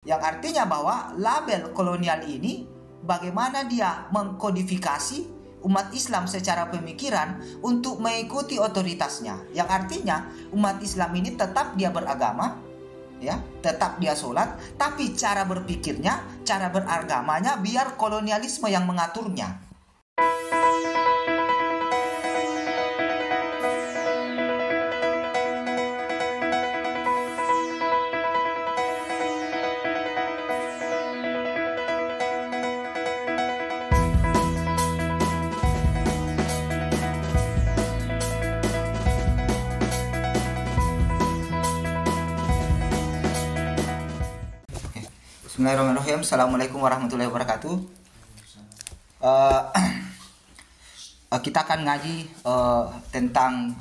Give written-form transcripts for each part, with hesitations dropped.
Yang artinya bahwa label kolonial ini bagaimana dia mengkodifikasi umat Islam secara pemikiran untuk mengikuti otoritasnya. Yang artinya umat Islam ini tetap dia beragama, ya, tetap dia sholat, tapi cara berpikirnya, cara beragamanya biar kolonialisme yang mengaturnya. Bismillahirrahmanirrahim. Assalamualaikum warahmatullahi wabarakatuh. Kita akan ngaji tentang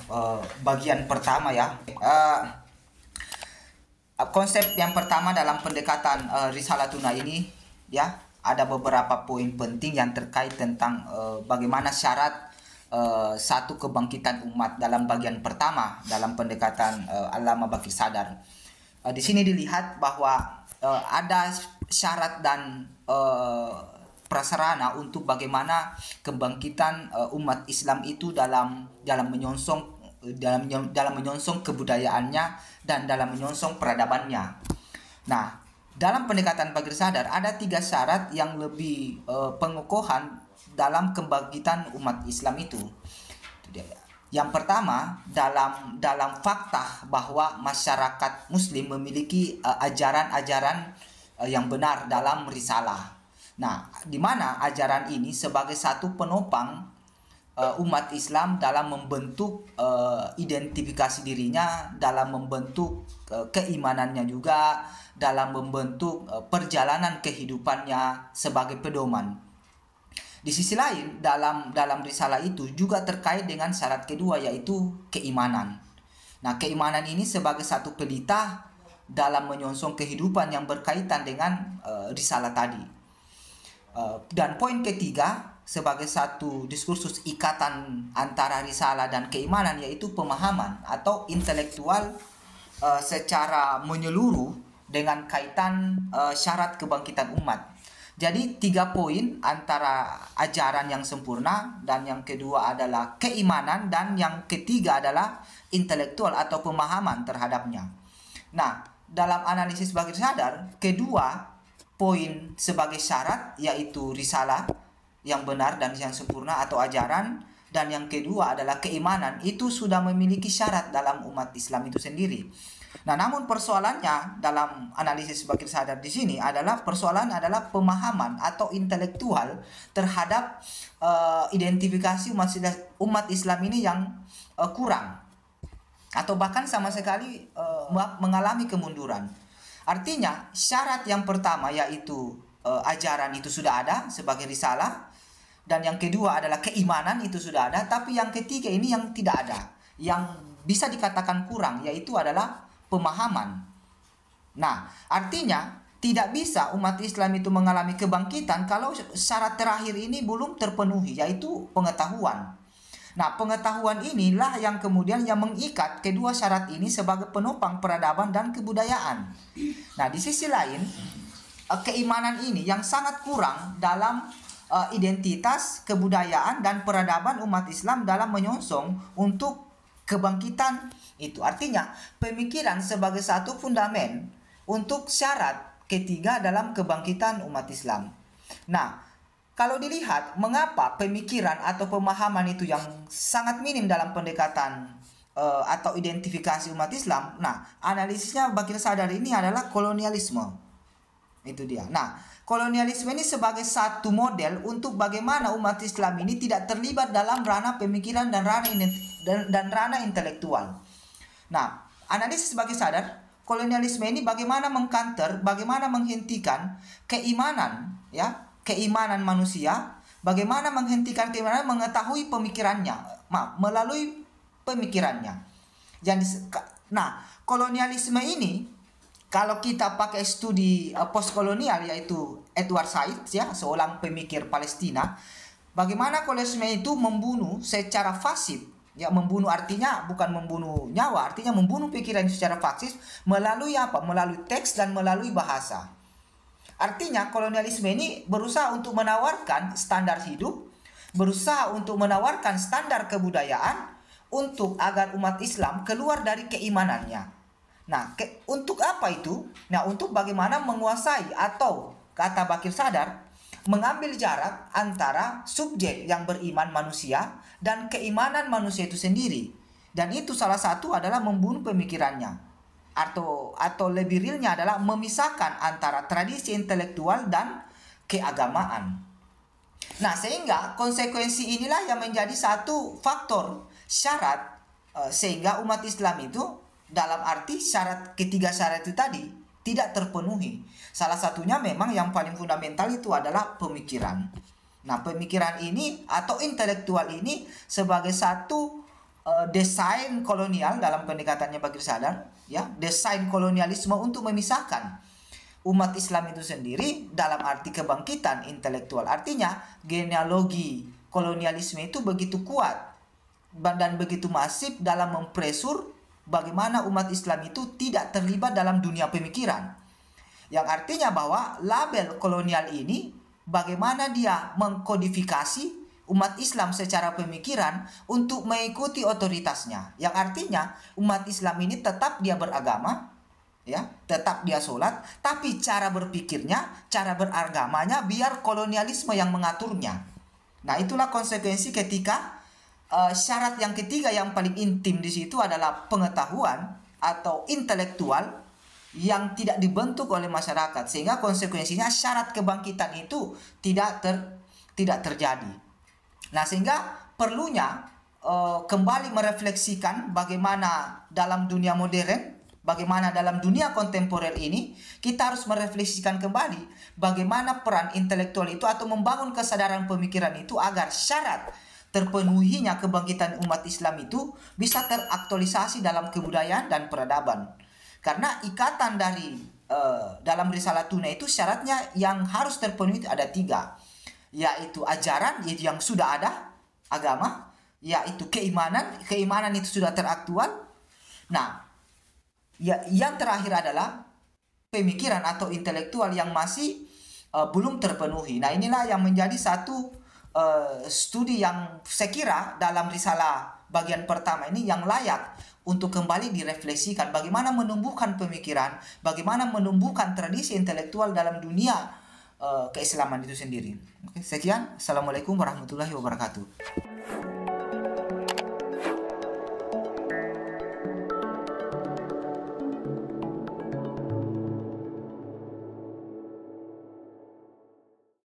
bagian pertama, ya. Konsep yang pertama dalam pendekatan Risalatuna ini, ya, ada beberapa poin penting yang terkait tentang bagaimana syarat satu kebangkitan umat dalam bagian pertama dalam pendekatan Allama Bakir Sadar. Di sini dilihat bahwa ada syarat dan prasarana untuk bagaimana kebangkitan umat Islam itu dalam menyongsong kebudayaannya dan dalam menyongsong peradabannya. Nah, dalam pendekatan Bakir Sadar ada 3 syarat yang lebih pengokohan dalam kebangkitan umat Islam itu. Yang pertama, dalam fakta bahwa masyarakat Muslim memiliki ajaran-ajaran yang benar dalam risalah. Nah, di mana ajaran ini sebagai satu penopang umat Islam dalam membentuk identifikasi dirinya, dalam membentuk keimanannya juga, dalam membentuk perjalanan kehidupannya sebagai pedoman. Di sisi lain, dalam risalah itu juga terkait dengan syarat kedua, yaitu keimanan. Nah, keimanan ini sebagai satu pelita dalam menyongsong kehidupan yang berkaitan dengan risalah tadi. Dan poin ketiga sebagai satu diskursus ikatan antara risalah dan keimanan, yaitu pemahaman atau intelektual secara menyeluruh dengan kaitan syarat kebangkitan umat. Jadi 3 poin antara ajaran yang sempurna, dan yang kedua adalah keimanan, dan yang ketiga adalah intelektual atau pemahaman terhadapnya. Nah, dalam analisis Bakir Sadar, kedua poin sebagai syarat yaitu risalah yang benar dan yang sempurna atau ajaran, dan yang kedua adalah keimanan, itu sudah memiliki syarat dalam umat Islam itu sendiri. Nah, namun persoalannya dalam analisis Bakir Sadar di sini adalah pemahaman atau intelektual terhadap identifikasi umat Islam ini yang kurang atau bahkan sama sekali mengalami kemunduran. Artinya syarat yang pertama yaitu ajaran itu sudah ada sebagai risalah, dan yang kedua adalah keimanan itu sudah ada, tapi yang ketiga ini yang tidak ada, yang bisa dikatakan kurang, yaitu adalah pemahaman. Nah, artinya tidak bisa umat Islam itu mengalami kebangkitan kalau syarat terakhir ini belum terpenuhi, yaitu pengetahuan. Nah, pengetahuan inilah yang kemudian yang mengikat kedua syarat ini sebagai penopang peradaban dan kebudayaan. Nah, di sisi lain, keimanan ini yang sangat kurang dalam identitas, kebudayaan, dan peradaban umat Islam dalam menyongsong untuk kebangkitan itu. Artinya pemikiran sebagai satu fundamen untuk syarat ketiga dalam kebangkitan umat Islam. Nah, kalau dilihat mengapa pemikiran atau pemahaman itu yang sangat minim dalam pendekatan atau identifikasi umat Islam, nah, analisisnya Bakir Sadar ini adalah kolonialisme. Itu dia. Nah, kolonialisme ini sebagai satu model untuk bagaimana umat Islam ini tidak terlibat dalam ranah pemikiran dan ranah intelektual. Nah, analisis Bakir Sadar, kolonialisme ini bagaimana mengcounter, bagaimana menghentikan keimanan, ya, keimanan manusia, bagaimana menghentikan keimanan mengetahui pemikirannya, melalui pemikirannya. Nah, kolonialisme ini kalau kita pakai studi postkolonial, yaitu Edward Said, ya, seorang pemikir Palestina, bagaimana kolonialisme itu membunuh secara fasid. Ya, membunuh artinya bukan membunuh nyawa, artinya membunuh pikiran secara faksis melalui apa? Melalui teks dan melalui bahasa. Artinya kolonialisme ini berusaha untuk menawarkan standar hidup, berusaha untuk menawarkan standar kebudayaan untuk agar umat Islam keluar dari keimanannya. Nah, untuk apa itu? Nah, untuk bagaimana menguasai atau kata Bakir Sadar, mengambil jarak antara subjek yang beriman manusia dan keimanan manusia itu sendiri. Dan itu salah satu adalah membunuh pemikirannya. Atau lebih realnya adalah memisahkan antara tradisi intelektual dan keagamaan. Nah, sehingga konsekuensi inilah yang menjadi satu faktor syarat sehingga umat Islam itu, dalam arti ketiga syarat itu tadi tidak terpenuhi. Salah satunya memang yang paling fundamental itu adalah pemikiran. Nah, pemikiran ini atau intelektual ini sebagai satu desain kolonial dalam pendekatannya Bakir Sadar, ya, desain kolonialisme untuk memisahkan umat Islam itu sendiri dalam arti kebangkitan intelektual. Artinya genealogi kolonialisme itu begitu kuat dan begitu masif dalam mempresur bagaimana umat Islam itu tidak terlibat dalam dunia pemikiran. Yang artinya bahwa label kolonial ini bagaimana dia mengkodifikasi umat Islam secara pemikiran untuk mengikuti otoritasnya. Yang artinya umat Islam ini tetap dia beragama, ya, tetap dia sholat, tapi cara berpikirnya, cara beragamanya biar kolonialisme yang mengaturnya. Nah, itulah konsekuensi ketika syarat yang ketiga yang paling intim di situ adalah pengetahuan atau intelektual yang tidak dibentuk oleh masyarakat, sehingga konsekuensinya syarat kebangkitan itu tidak terjadi. Nah, sehingga perlunya kembali merefleksikan bagaimana dalam dunia modern, bagaimana dalam dunia kontemporer ini kita harus merefleksikan kembali bagaimana peran intelektual itu atau membangun kesadaran pemikiran itu agar syarat terpenuhinya kebangkitan umat Islam itu bisa teraktualisasi dalam kebudayaan dan peradaban. Karena ikatan dari dalam Risalah Tuna itu syaratnya yang harus terpenuhi ada 3, yaitu ajaran yang sudah ada, agama, yaitu keimanan itu sudah teraktual. Nah, yang terakhir adalah pemikiran atau intelektual yang masih belum terpenuhi. Nah, inilah yang menjadi satu studi yang saya kira dalam risalah bagian pertama ini yang layak untuk kembali direfleksikan bagaimana menumbuhkan pemikiran, bagaimana menumbuhkan tradisi intelektual dalam dunia keislaman itu sendiri. Oke, sekian. Assalamualaikum warahmatullahi wabarakatuh.